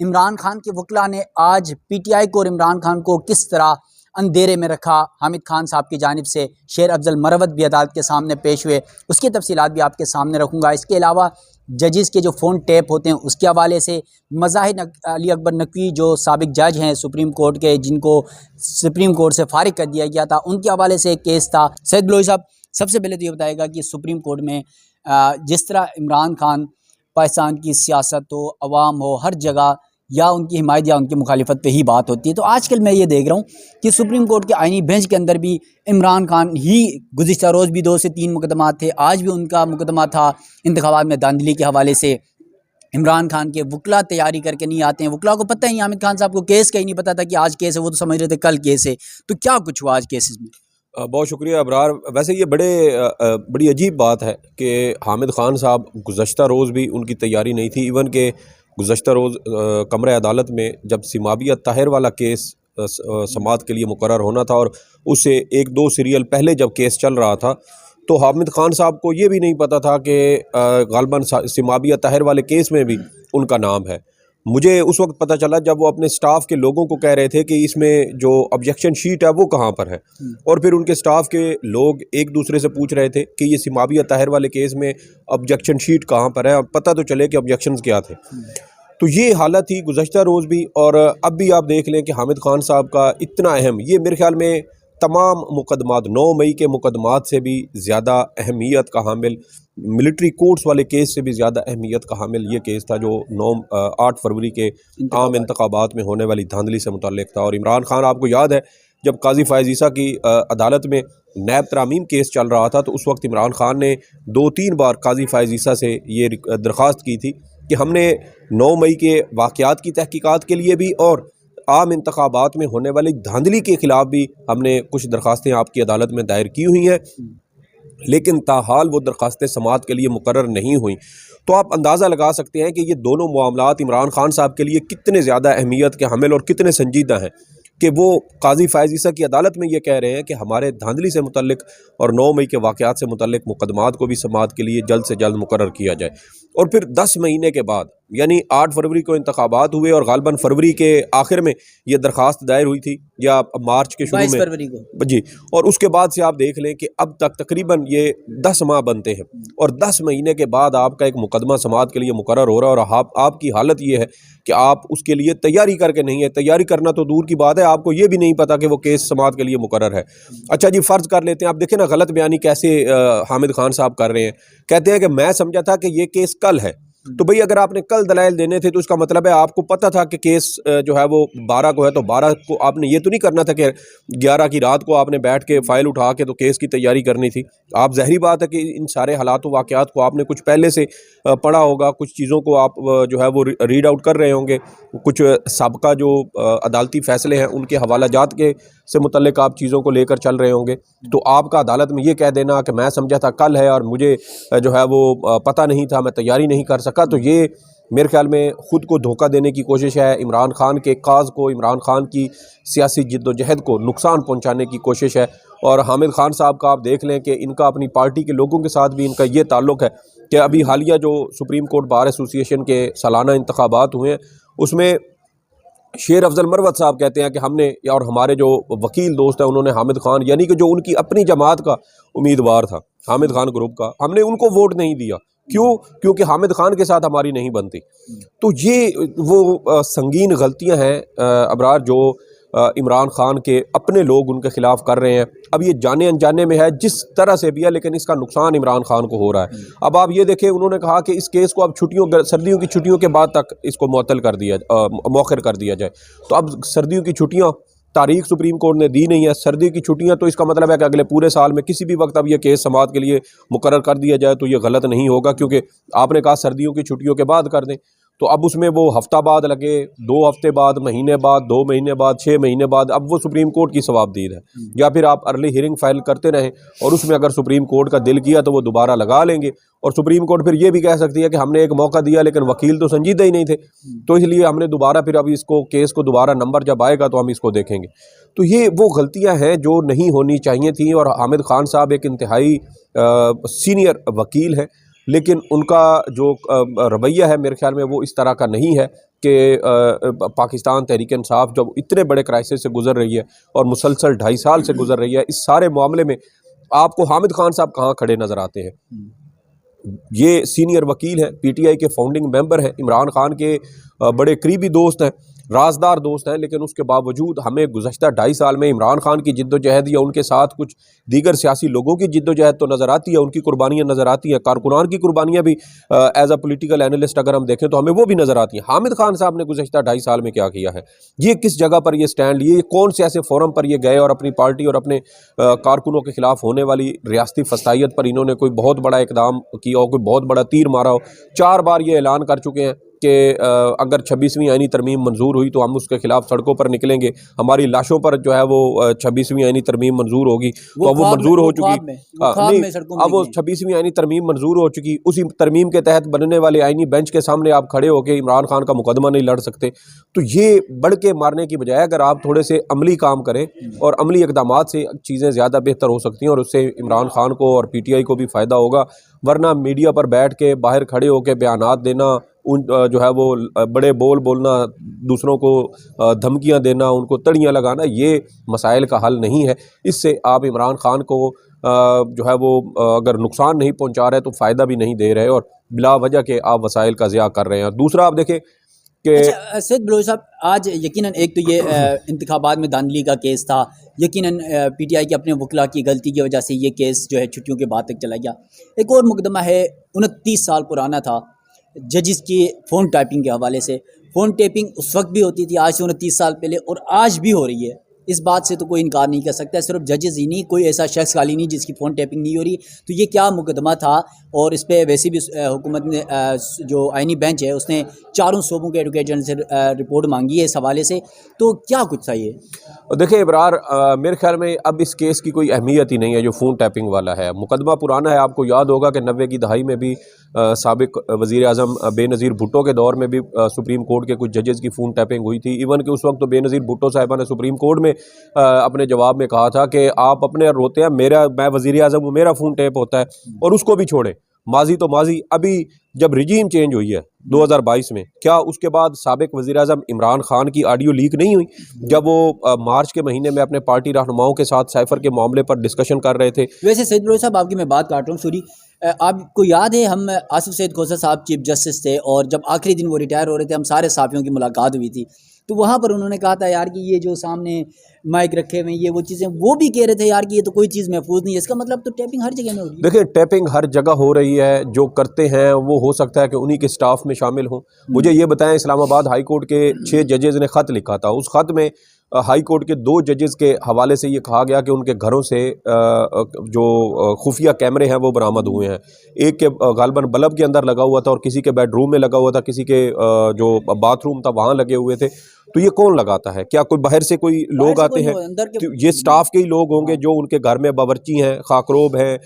عمران خان کے وکلاء نے آج پی ٹی آئی کو اور عمران خان کو کس طرح اندھیرے میں رکھا، حامد خان صاحب کی جانب سے شیر افضل مروت بھی عدالت کے سامنے پیش ہوئے، اس کی تفصیلات بھی آپ کے سامنے رکھوں گا۔ اس کے علاوہ ججز کے جو فون ٹیپ ہوتے ہیں اس کے حوالے سے مظاہر علی اکبر نقوی جو سابق جج ہیں سپریم کورٹ کے، جن کو سپریم کورٹ سے فارغ کر دیا گیا تھا، ان کے حوالے سے ایک کیس تھا۔ سید بلوچ صاحب سب سے پہلے تو یہ بتائے گا کہ سپریم کورٹ میں جس طرح عمران خان پاکستان کی سیاست ہو، عوام ہو، ہر جگہ یا ان کی حمایت یا ان کی مخالفت پہ ہی بات ہوتی ہے، تو آج کل میں یہ دیکھ رہا ہوں کہ سپریم کورٹ کے آئینی بینچ کے اندر بھی عمران خان ہی، گزشتہ روز بھی 2 سے 3 مقدمات تھے، آج بھی ان کا مقدمہ تھا انتخابات میں دھاندلی کے حوالے سے۔ عمران خان کے وکلاء تیاری کر کے نہیں آتے ہیں، وکلاء کو پتہ ہی نہیں، حامد خان صاحب کو کیس کا ہی نہیں پتہ تھا کہ آج کیس ہے، وہ تو سمجھ رہے تھے کل کیس ہے، تو کیا کچھ ہوا آج کیسز میں؟ بہت شکریہ ابرار۔ ویسے یہ بڑی عجیب بات ہے کہ حامد خان صاحب گزشتہ روز بھی ان کی تیاری نہیں تھی، ایون کہ گزشتہ روز کمرہ عدالت میں جب سماویہ طاہر والا کیس سماعت کے لیے مقرر ہونا تھا اور اس سے 1-2 سیریل پہلے جب کیس چل رہا تھا، تو حامد خان صاحب کو یہ بھی نہیں پتہ تھا کہ غالباً سماویہ طاہر والے کیس میں بھی ان کا نام ہے۔ مجھے اس وقت پتہ چلا جب وہ اپنے سٹاف کے لوگوں کو کہہ رہے تھے کہ اس میں جو آبجیکشن شیٹ ہے وہ کہاں پر ہے، اور پھر ان کے سٹاف کے لوگ ایک دوسرے سے پوچھ رہے تھے کہ یہ سماویہ طاہر والے کیس میں آبجیکشن شیٹ کہاں پر ہے، پتہ تو چلے کہ آبجیکشنز کیا تھے۔ تو یہ حالت تھی گزشتہ روز بھی، اور اب بھی آپ دیکھ لیں کہ حامد خان صاحب کا اتنا اہم، یہ میرے خیال میں تمام مقدمات 9 مئی کے مقدمات سے بھی زیادہ اہمیت کا حامل، ملٹری کورٹس والے کیس سے بھی زیادہ اہمیت کا حامل یہ کیس تھا جو 8 فروری کے عام انتخابات میں ہونے والی دھاندلی سے متعلق تھا۔ اور عمران خان، آپ کو یاد ہے جب قاضی فائز عیسیٰ کی عدالت میں نیب ترامیم کیس چل رہا تھا، تو اس وقت عمران خان نے 2-3 بار قاضی فائز عیسیٰ سے یہ درخواست کی تھی کہ ہم نے 9 مئی کے واقعات کی تحقیقات کے لیے بھی اور عام انتخابات میں ہونے والی دھاندلی کے خلاف بھی ہم نے کچھ درخواستیں آپ کی عدالت میں دائر کی ہوئی ہیں، لیکن تاحال وہ درخواستیں سماعت کے لیے مقرر نہیں ہوئیں۔ تو آپ اندازہ لگا سکتے ہیں کہ یہ دونوں معاملات عمران خان صاحب کے لیے کتنے زیادہ اہمیت کے حامل اور کتنے سنجیدہ ہیں کہ وہ قاضی فائز عیسیٰ کی عدالت میں یہ کہہ رہے ہیں کہ ہمارے دھاندلی سے متعلق اور 9 مئی کے واقعات سے متعلق مقدمات کو بھی سماعت کے لیے جلد سے جلد مقرر کیا جائے۔ اور پھر 10 مہینے کے بعد، یعنی 8 فروری کو انتخابات ہوئے اور غالباً فروری کے آخر میں یہ درخواست دائر ہوئی تھی یا مارچ کے شروع میں 22 فروری کو جی، اور اس کے بعد سے آپ دیکھ لیں کہ اب تک تقریباً یہ 10 ماہ بنتے ہیں، اور 10 مہینے کے بعد آپ کا ایک مقدمہ سماعت کے لیے مقرر ہو رہا ہے، اور آپ کی حالت یہ ہے کہ آپ اس کے لیے تیاری کر کے نہیں ہے، تیاری کرنا تو دور کی بات ہے، آپ کو یہ بھی نہیں پتا کہ وہ کیس سماعت کے لیے مقرر ہے۔ اچھا جی، فرض کر لیتے ہیں، آپ دیکھیں نا غلط بیانی کیسے حامد خان صاحب کر رہے ہیں، کہتے ہیں کہ میں سمجھا تھا کہ یہ کیس کل ہے۔ تو بھئی اگر آپ نے کل دلائل دینے تھے تو اس کا مطلب ہے آپ کو پتہ تھا کہ کیس جو ہے وہ 12 کو ہے، تو 12 کو آپ نے یہ تو نہیں کرنا تھا کہ 11 کی رات کو آپ نے بیٹھ کے فائل اٹھا کے تو کیس کی تیاری کرنی تھی۔ آپ ظاہری بات ہے کہ ان سارے حالات و واقعات کو آپ نے کچھ پہلے سے پڑھا ہوگا، کچھ چیزوں کو آپ جو ہے وہ ریڈ آؤٹ کر رہے ہوں گے، کچھ سابقہ جو عدالتی فیصلے ہیں ان کے حوالہ جات کے سے متعلق آپ چیزوں کو لے کر چل رہے ہوں گے۔ تو آپ کا عدالت میں یہ کہہ دینا کہ میں سمجھا تھا کل ہے اور مجھے جو ہے وہ پتہ نہیں تھا، میں تیاری نہیں کر سکا، تو یہ میرے خیال میں خود کو دھوکہ دینے کی کوشش ہے، عمران خان کے کاز کو، عمران خان کی سیاسی جد و جہد کو نقصان پہنچانے کی کوشش ہے۔ اور حامد خان صاحب کا آپ دیکھ لیں کہ ان کا اپنی پارٹی کے لوگوں کے ساتھ بھی ان کا یہ تعلق ہے کہ ابھی حالیہ جو سپریم کورٹ بار ایسوسی ایشن کے سالانہ انتخابات ہوئے ہیں، اس میں شیر افضل مروت صاحب کہتے ہیں کہ ہم نے، اور ہمارے جو وکیل دوست ہیں انہوں نے حامد خان، یعنی کہ جو ان کی اپنی جماعت کا امیدوار تھا حامد خان گروپ کا، ہم نے ان کو ووٹ نہیں دیا۔ کیوں؟ کیونکہ حامد خان کے ساتھ ہماری نہیں بنتی۔ تو یہ وہ سنگین غلطیاں ہیں ابرار جو عمران خان کے اپنے لوگ ان کے خلاف کر رہے ہیں۔ اب یہ جانے انجانے میں ہے جس طرح سے بھی ہے، لیکن اس کا نقصان عمران خان کو ہو رہا ہے۔ اب آپ یہ دیکھیں، انہوں نے کہا کہ اس کیس کو اب سردیوں کی چھٹیوں کے بعد تک اس کو مؤخر کر دیا جائے۔ تو اب سردیوں کی چھٹیاں تاریخ سپریم کورٹ نے دی نہیں ہے، سردی کی چھٹیاں، تو اس کا مطلب ہے کہ اگلے پورے سال میں کسی بھی وقت اب یہ کیس سماعت کے لیے مقرر کر دیا جائے تو یہ غلط نہیں ہوگا، کیونکہ آپ نے کہا سردیوں کی چھٹیوں کے بعد کر دیں، تو اب اس میں وہ ہفتہ بعد لگے، 2 ہفتے بعد، مہینے بعد، 2 مہینے بعد، 6 مہینے بعد، اب وہ سپریم کورٹ کی ثوابدید ہے۔ یا پھر آپ ارلی ہیئرنگ فائل کرتے رہیں اور اس میں اگر سپریم کورٹ کا دل کیا تو وہ دوبارہ لگا لیں گے، اور سپریم کورٹ پھر یہ بھی کہہ سکتی ہے کہ ہم نے ایک موقع دیا لیکن وکیل تو سنجیدہ ہی نہیں تھے، تو اس لیے ہم نے دوبارہ پھر اب اس کو کیس کو دوبارہ نمبر جب آئے گا تو ہم اس کو دیکھیں گے۔ تو یہ وہ غلطیاں ہیں جو نہیں ہونی چاہیے تھیں، اور حامد خان صاحب ایک انتہائی سینئر وکیل ہیں، لیکن ان کا جو رویہ ہے میرے خیال میں وہ اس طرح کا نہیں ہے کہ پاکستان تحریک انصاف جب اتنے بڑے کرائسس سے گزر رہی ہے اور مسلسل 2.5 سال سے گزر رہی ہے، اس سارے معاملے میں آپ کو حامد خان صاحب کہاں کھڑے نظر آتے ہیں؟ یہ سینئر وکیل ہیں، پی ٹی آئی کے فاؤنڈنگ ممبر ہیں، عمران خان کے بڑے قریبی دوست ہیں، رازدار دوست ہیں، لیکن اس کے باوجود ہمیں گزشتہ 2.5 سال میں عمران خان کی جد و جہد یا ان کے ساتھ کچھ دیگر سیاسی لوگوں کی جد و جہد تو نظر آتی ہے، ان کی قربانیاں نظر آتی ہیں، کارکنان کی قربانیاں بھی ایز اے پولیٹیکل اینالسٹ اگر ہم دیکھیں تو ہمیں وہ بھی نظر آتی ہیں۔ حامد خان صاحب نے گزشتہ 2.5 سال میں کیا کیا ہے؟ یہ کس جگہ پر یہ سٹینڈ لیے؟ یہ کون سے ایسے فورم پر یہ گئے اور اپنی پارٹی اور اپنے کارکنوں کے خلاف ہونے والی ریاستی فسادیت پر انہوں نے کوئی بہت بڑا اقدام کیا ہو، کوئی بہت بڑا تیر مارا ہو؟ 4 بار یہ اعلان کر چکے ہیں کہ اگر 26ویں آئینی ترمیم منظور ہوئی تو ہم اس کے خلاف سڑکوں پر نکلیں گے، ہماری لاشوں پر جو ہے وہ 26ویں آئینی ترمیم منظور ہوگی، تو وہ منظور ہو چکی، اب وہ 26ویں آئینی ترمیم منظور ہو چکی، اسی ترمیم کے تحت بننے والے آئینی بینچ کے سامنے آپ کھڑے ہو کے عمران خان کا مقدمہ نہیں لڑ سکتے۔ تو یہ بڑھ کے مارنے کی بجائے اگر آپ تھوڑے سے عملی کام کریں اور عملی اقدامات سے چیزیں زیادہ بہتر ہو سکتی ہیں، اور اس سے عمران خان کو اور پی ٹی آئی کو بھی فائدہ ہوگا، ورنہ میڈیا پر بیٹھ کے باہر کھڑے ہو کے بیانات دینا، ان جو ہے وہ بڑے بول بولنا، دوسروں کو دھمکیاں دینا، ان کو تڑیاں لگانا، یہ مسائل کا حل نہیں ہے۔ اس سے آپ عمران خان کو جو ہے وہ اگر نقصان نہیں پہنچا رہے تو فائدہ بھی نہیں دے رہے، اور بلا وجہ کے آپ وسائل کا ضیاع کر رہے ہیں۔ دوسرا آپ دیکھیں کہ سید بلوچ صاحب، آج یقیناً ایک تو یہ انتخابات میں دھاندلی کا کیس تھا، یقیناً پی ٹی آئی کے اپنے وکلاء کی غلطی کی وجہ سے یہ کیس جو ہے چھٹیوں کے بعد تک چلا گیا۔ ایک اور مقدمہ ہے 29 سال پرانا تھا، ججز کی فون ٹائپنگ کے حوالے سے۔ فون ٹیپنگ اس وقت بھی ہوتی تھی، آج سے 29 سال پہلے، اور آج بھی ہو رہی ہے، اس بات سے تو کوئی انکار نہیں کر سکتا۔ صرف ججز ہی نہیں، کوئی ایسا شخص خالی نہیں جس کی فون ٹیپنگ نہیں ہو رہی۔ تو یہ کیا مقدمہ تھا؟ اور اس پہ ویسے بھی حکومت نے جو آئینی بینچ ہے اس نے 4 صوبوں کے ایڈوکیٹ جنرل سے رپورٹ مانگی ہے اس حوالے سے، تو کیا کچھ تھا یہ؟ دیکھیں ابرار، میرے خیال میں اب اس کیس کی کوئی اہمیت ہی نہیں ہے جو فون ٹیپنگ والا ہے۔ مقدمہ پرانا ہے، آپ کو یاد ہوگا کہ 90 کی دہائی میں بھی سابق وزیر اعظم بے نظیر بھٹو کے دور میں بھی سپریم کورٹ کے کچھ ججز کی فون ٹیپنگ ہوئی تھی۔ ایون کہ اس وقت تو بے نظیر بھٹو صاحبہ نے سپریم کورٹ میں اپنے جواب میں کہا تھا کہ آپ اپنے روتے ہیں، میں وزیر اعظم ہوں، میرا فون ٹیپ ہوتا ہے، اور اس کو بھی چھوڑیں، ماضی تو ماضی۔ ابھی جب رجیم چینج ہوئی ہے 2022 میں، کیا اس کے بعد سابق وزیر اعظم عمران خان کی آڈیو لیک نہیں ہوئی جب وہ مارچ کے مہینے میں اپنے پارٹی رہنماؤں کے ساتھ سائفر کے معاملے پر ڈسکشن کر رہے تھے؟ ویسے سید بلوچ صاحب، آپ کی میں بات کاٹ رہا ہوں، سوری، آپ کو یاد ہے ہم آصف سید کھوسہ صاحب چیف جسٹس تھے، اور جب آخری دن وہ ریٹائر ہو رہے تھے، ہم سارے صحافیوں کی ملاقات ہوئی تھی، تو وہاں پر انہوں نے کہا تھا یار کہ یہ جو سامنے مائک رکھے ہوئے ہیں، یہ وہ چیزیں، وہ بھی کہہ رہے تھے یار کہ یہ تو کوئی چیز محفوظ نہیں ہے۔ اس کا مطلب تو ٹیپنگ ہر جگہ میں ہو رہی ہے۔ دیکھیں، ٹیپنگ ہر جگہ ہو رہی ہے، جو کرتے ہیں وہ ہو سکتا ہے کہ انہی کے سٹاف میں شامل ہوں۔ مجھے یہ بتائیں، اسلام آباد ہائی کورٹ کے 6 ججز نے خط لکھا تھا، اس خط میں ہائی کورٹ کے 2 ججز کے حوالے سے یہ کہا گیا کہ ان کے گھروں سے جو خفیہ کیمرے ہیں وہ برآمد ہوئے ہیں۔ ایک کے غالباً بلب کے اندر لگا ہوا تھا، اور کسی کے بیڈ روم میں لگا ہوا تھا، کسی کے جو باتھ روم تھا وہاں لگے ہوئے تھے۔ تو یہ کون لگاتا ہے؟ کیا کوئی باہر سے کوئی لوگ آتے ہیں؟ یہ سٹاف کے ہی لوگ ہوں گے جو ان کے گھر میں باورچی ہیں، خاکروب ہیں،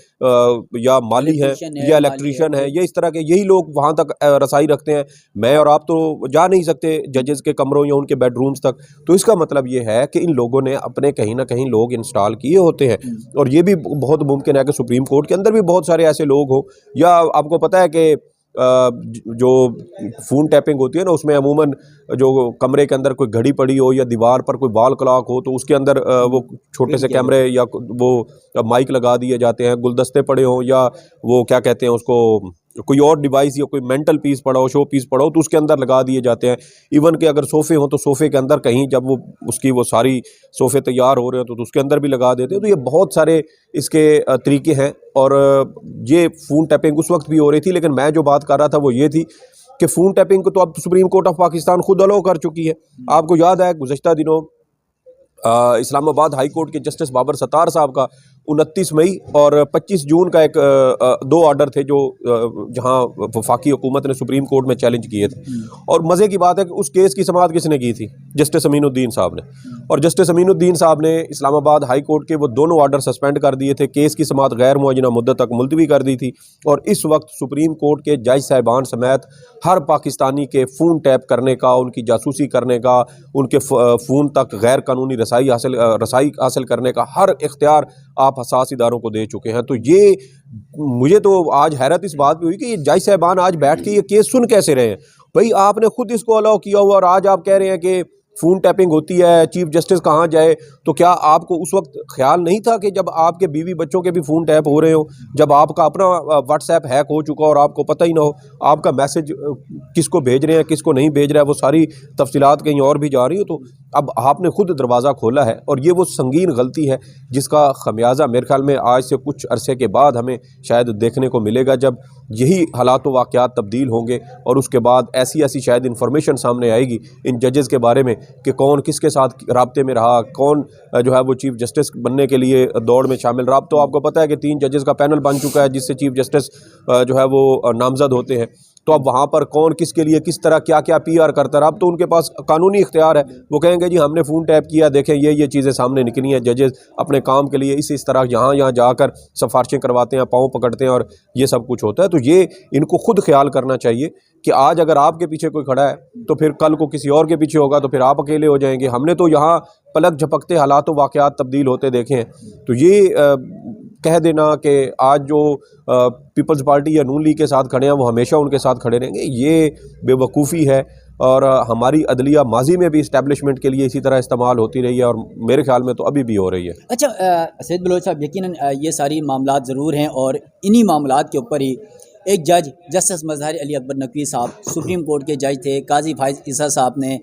یا مالی ہیں، یا الیکٹریشین ہیں، یا اس طرح کے یہی لوگ وہاں تک رسائی رکھتے ہیں۔ میں اور آپ تو جا نہیں سکتے ججز کے کمروں یا ان کے بیڈ رومز تک۔ تو اس کا مطلب یہ ہے کہ ان لوگوں نے اپنے کہیں نہ کہیں لوگ انسٹال کیے ہوتے ہیں، اور یہ بھی بہت ممکن ہے کہ سپریم کورٹ کے اندر بھی بہت سارے ایسے لوگ ہوں۔ یا آپ کو پتہ ہے کہ جو فون ٹیپنگ ہوتی ہے نا، اس میں عموماً جو کمرے کے اندر کوئی گھڑی پڑی ہو یا دیوار پر کوئی وال کلاک ہو تو اس کے اندر وہ چھوٹے سے کیمرے یا وہ مائک لگا دیے جاتے ہیں، گلدستے پڑے ہوں یا وہ کیا کہتے ہیں اس کو، کوئی اور ڈیوائس یا کوئی مینٹل پیس پڑا ہو، شو پیس پڑا ہو تو اس کے اندر لگا دیے جاتے ہیں۔ ایون کہ اگر صوفے ہوں تو صوفے کے اندر کہیں جب وہ اس کی وہ ساری صوفے تیار ہو رہے ہیں تو اس کے اندر بھی لگا دیتے ہیں۔ تو یہ بہت سارے اس کے طریقے ہیں، اور یہ فون ٹیپنگ اس وقت بھی ہو رہی تھی، لیکن میں جو بات کر رہا تھا وہ یہ تھی کہ فون ٹیپنگ کو تو اب سپریم کورٹ آف پاکستان خود الاؤ کر چکی ہے۔ آپ کو یاد ہے گزشتہ دنوں اسلام آباد ہائی کورٹ کے جسٹس بابر ستار صاحب کا 29 مئی اور 25 جون کا ایک 2 آرڈر تھے جو جہاں وفاقی حکومت نے سپریم کورٹ میں چیلنج کیے تھے۔ اور مزے کی بات ہے کہ اس کیس کی سماعت کس نے کی تھی؟ جسٹس امین الدین صاحب نے۔ اور جسٹس امین الدین صاحب نے اسلام آباد ہائی کورٹ کے وہ دونوں آرڈر سسپینڈ کر دیے تھے، کیس کی سماعت غیر معینہ مدت تک ملتوی کر دی تھی، اور اس وقت سپریم کورٹ کے جج صاحبان سمیت ہر پاکستانی کے فون ٹیپ کرنے کا، ان کی جاسوسی کرنے کا، ان کے فون تک غیر قانونی رسائی حاصل کرنے کا ہر اختیار آپ حساس اداروں کو دے چکے ہیں۔ تو یہ مجھے تو آج حیرت اس بات پہ ہوئی کہ یہ جج صاحبان آج بیٹھ کے یہ کیس سن کیسے رہے ہیں۔ بھائی آپ نے خود اس کو الاؤ کیا ہوا، اور آج آپ کہہ رہے ہیں کہ فون ٹیپنگ ہوتی ہے، چیف جسٹس کہاں جائے؟ تو کیا آپ کو اس وقت خیال نہیں تھا کہ جب آپ کے بیوی بچوں کے بھی فون ٹیپ ہو رہے ہو، جب آپ کا اپنا واٹس ایپ ہیک ہو چکا اور آپ کو پتہ ہی نہ ہو آپ کا میسج کس کو بھیج رہے ہیں کس کو نہیں بھیج رہا ہے، وہ ساری تفصیلات کہیں اور بھی جا رہی ہو؟ تو اب آپ نے خود دروازہ کھولا ہے، اور یہ وہ سنگین غلطی ہے جس کا خمیازہ میرے خیال میں آج سے کچھ عرصے کے بعد ہمیں شاید دیکھنے کو ملے گا، جب یہی حالات و واقعات تبدیل ہوں گے، اور اس کے بعد ایسی شاید انفارمیشن سامنے آئے گی ان ججز کے بارے میں کہ کون کس کے ساتھ رابطے میں رہا، کون جو ہے وہ چیف جسٹس بننے کے لیے دوڑ میں شامل رہا۔ اب تو آپ کو پتہ ہے کہ 3 ججز کا پینل بن چکا ہے جس سے چیف جسٹس جو ہے وہ نامزد ہوتے ہیں، تو اب وہاں پر کون کس کے لیے کس طرح کیا کیا PR کرتا رہا، اب تو ان کے پاس قانونی اختیار ہے، وہ کہیں گے جی ہم نے فون ٹیپ کیا، دیکھیں یہ چیزیں سامنے نکلی ہیں۔ ججز اپنے کام کے لیے اس طرح یہاں جا کر سفارشیں کرواتے ہیں، پاؤں پکڑتے ہیں، اور یہ سب کچھ ہوتا ہے۔ تو یہ ان کو خود خیال کرنا چاہیے کہ آج اگر آپ کے پیچھے کوئی کھڑا ہے تو پھر کل کو کسی اور کے پیچھے ہوگا تو پھر آپ اکیلے ہو جائیں گے۔ ہم نے تو یہاں پلک جھپکتے حالات و واقعات تبدیل ہوتے دیکھے ہیں۔ تو یہ کہہ دینا کہ آج جو پیپلز پارٹی یا نون لیگ کے ساتھ کھڑے ہیں وہ ہمیشہ ان کے ساتھ کھڑے رہیں گے، یہ بے وقوفی ہے، اور ہماری عدلیہ ماضی میں بھی اسٹیبلشمنٹ کے لیے اسی طرح استعمال ہوتی رہی ہے، اور میرے خیال میں تو ابھی بھی ہو رہی ہے۔ اچھا سید بلوچ صاحب، یقیناً یہ ساری معاملات ضرور ہیں، اور انہی معاملات کے اوپر ہی ایک جج جسٹس مظہر علی اکبر نقوی صاحب سپریم کورٹ کے جج تھے، قاضی فائز عیسیٰ صاحب نے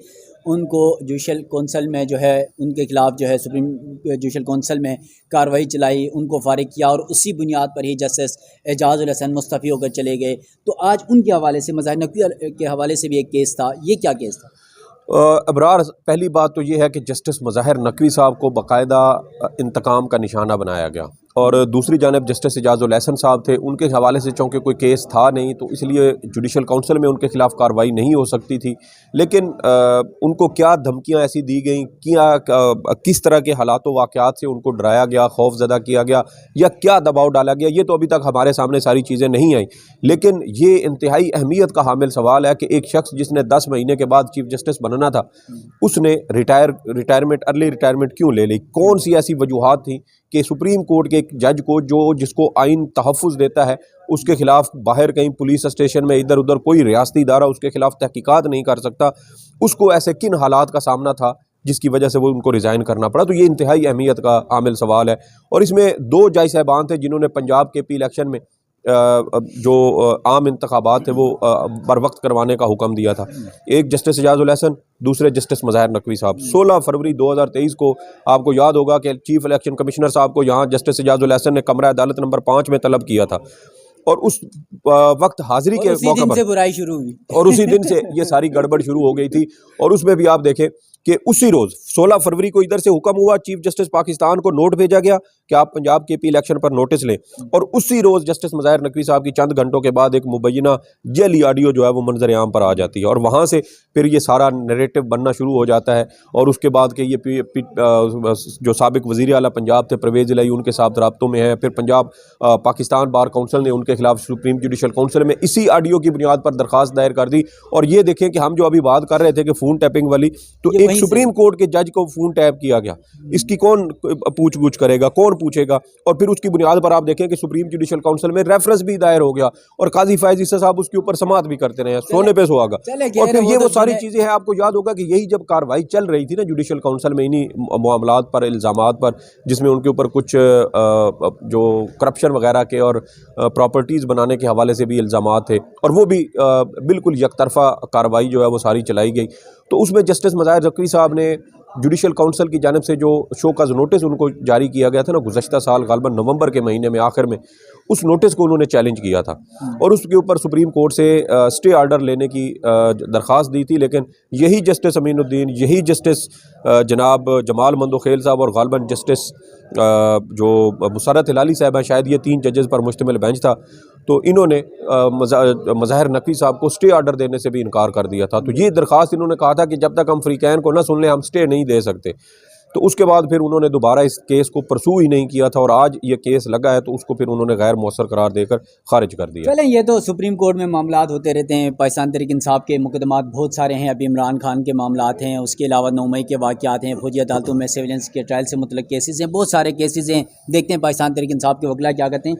ان کو جوڈیشل کونسل میں جو ہے ان کے خلاف جو ہے سپریم جوڈیشل کونسل میں کارروائی چلائی، ان کو فارغ کیا، اور اسی بنیاد پر ہی جسٹس اعجاز الحسن مستعفی ہو کر چلے گئے۔ تو آج ان کے حوالے سے مظہر نقوی کے حوالے سے بھی ایک کیس تھا، یہ کیا کیس تھا؟ ابرار، پہلی بات تو یہ ہے کہ جسٹس مظہر نقوی صاحب کو باقاعدہ انتقام کا نشانہ بنایا گیا، اور دوسری جانب جسٹس اعجاز الحسن صاحب تھے، ان کے حوالے سے چونکہ کوئی کیس تھا نہیں تو اس لیے جوڈیشل کونسل میں ان کے خلاف کارروائی نہیں ہو سکتی تھی، لیکن ان کو کیا دھمکیاں ایسی دی گئیں، کس طرح کے حالات و واقعات سے ان کو ڈرایا گیا، خوف زدہ کیا گیا، یا کیا دباؤ ڈالا گیا، یہ تو ابھی تک ہمارے سامنے ساری چیزیں نہیں آئیں، لیکن یہ انتہائی اہمیت کا حامل سوال ہے کہ ایک شخص جس نے 10 مہینے کے بعد چیف جسٹس بننا تھا، اس نے ارلی ریٹائرمنٹ کیوں لے لی؟ کون سی ایسی وجوہات تھیں کہ سپریم کورٹ کے ایک جج کو جس کو آئین تحفظ دیتا ہے اس کے خلاف باہر کہیں پولیس اسٹیشن میں ادھر ادھر کوئی ریاستی ادارہ اس کے خلاف تحقیقات نہیں کر سکتا، اس کو ایسے کن حالات کا سامنا تھا جس کی وجہ سے وہ ان کو ریزائن کرنا پڑا؟ تو یہ انتہائی اہمیت کا عامل سوال ہے، اور اس میں 2 جج صاحبان تھے جنہوں نے پنجاب کے پی الیکشن میں جو عام انتخابات تھے وہ بر وقت کروانے کا حکم دیا تھا، ایک جسٹس اعجاز الحسن، دوسرے جسٹس مظہر نقوی صاحب۔ 16 فروری 2023 کو آپ کو یاد ہوگا کہ چیف الیکشن کمشنر صاحب کو یہاں جسٹس اعجاز الحسن نے کمرہ عدالت نمبر 5 میں طلب کیا تھا، اور اس وقت حاضری کے موقع پر برائی شروع ہوئی، اور اسی دن سے یہ ساری گڑبڑ شروع ہو گئی تھی، اور اس میں بھی آپ دیکھیں کہ اسی روز 16 فروری کو ادھر سے حکم ہوا، چیف جسٹس پاکستان کو نوٹ بھیجا گیا کہ آپ پنجاب کے پی الیکشن پر نوٹس لیں، اور اسی روز جسٹس مظہر نقوی صاحب کی چند گھنٹوں کے بعد ایک مبینہ جعلی آڈیو جو ہے وہ منظر عام پر آ جاتی ہے، اور وہاں سے پھر یہ سارا نیریٹو بننا شروع ہو جاتا ہے، اور اس کے بعد کہ یہ جو سابق وزیر اعلیٰ پنجاب تھے پرویز الہی ان کے ساتھ رابطوں میں ہیں، پھر پنجاب پاکستان بار کونسل نے ان کے خلاف سپریم جوڈیشل کونسل میں اسی آڈیو کی بنیاد پر درخواست دائر کر دی، اور یہ دیکھیں کہ ہم جو ابھی بات کر رہے تھے کہ فون ٹیپنگ والی، تو ایک سپریم کورٹ کے جج کو فون ٹیپ کیا گیا، اس کی کون پوچھ گچھ کرے گا، کون پوچھے گا؟ اور پھر اس کی بنیاد پر آپ دیکھیں کہ سپریم جوڈیشل کونسل میں ریفرنس بھی دائر ہو گیا، اور قاضی فائز عیسیٰ صاحب اس کے اوپر سماعت بھی کرتے رہے، سونے پہ سہاگا، اور پھر یہ وہ ساری چیزیں ہیں۔ آپ کو یاد ہوگا کہ یہی جب کارروائی چل رہی تھی نا جوڈیشل کونسل میں انہی معاملات پر، الزامات پر، جس میں ان کے اوپر کچھ جو کرپشن وغیرہ کے اور پراپرٹیز بنانے کے حوالے سے بھی الزامات تھے، اور وہ بھی بالکل یک طرفہ کارروائی جو ہے وہ ساری چلائی گئی، تو اس میں جسٹس مظہر نقوی صاحب نے جوڈیشل کونسل کی جانب سے جو شوکاز نوٹس ان کو جاری کیا گیا تھا نا گزشتہ سال غالباً نومبر کے مہینے میں آخر میں، اس نوٹس کو انہوں نے چیلنج کیا تھا، اور اس کے اوپر سپریم کورٹ سے اسٹے آرڈر لینے کی درخواست دی تھی، لیکن یہی جسٹس امین الدین، یہی جسٹس جناب جمال مندوخیل صاحب، اور غالباً جسٹس جو مسرت ہلالی صاحب ہیں، شاید یہ 3 ججز پر مشتمل بینچ تھا، تو انہوں نے مظہر نقوی صاحب کو اسٹے آرڈر دینے سے بھی انکار کر دیا تھا۔ تو یہ درخواست انہوں نے کہا تھا کہ جب تک ہم فریقین کو نہ سن لیں ہم اسٹے نہیں دے سکتے، تو اس کے بعد پھر انہوں نے دوبارہ اس کیس کو پرسو ہی نہیں کیا تھا، اور آج یہ کیس لگا ہے تو اس کو پھر انہوں نے غیر مؤثر قرار دے کر خارج کر دیا۔ چلیں، یہ تو سپریم کورٹ میں معاملات ہوتے رہتے ہیں، پاکستان تحریک انصاف کے مقدمات بہت سارے ہیں، ابھی عمران خان کے معاملات ہیں، اس کے علاوہ 9 مئی کے واقعات ہیں، فوجی عدالتوں میں سیولینس کے ٹرائل سے متعلق کیسز ہیں، بہت سارے کیسز ہیں، دیکھتے ہیں پاکستان تحریک انصاف کے وکلا کیا کہتے ہیں۔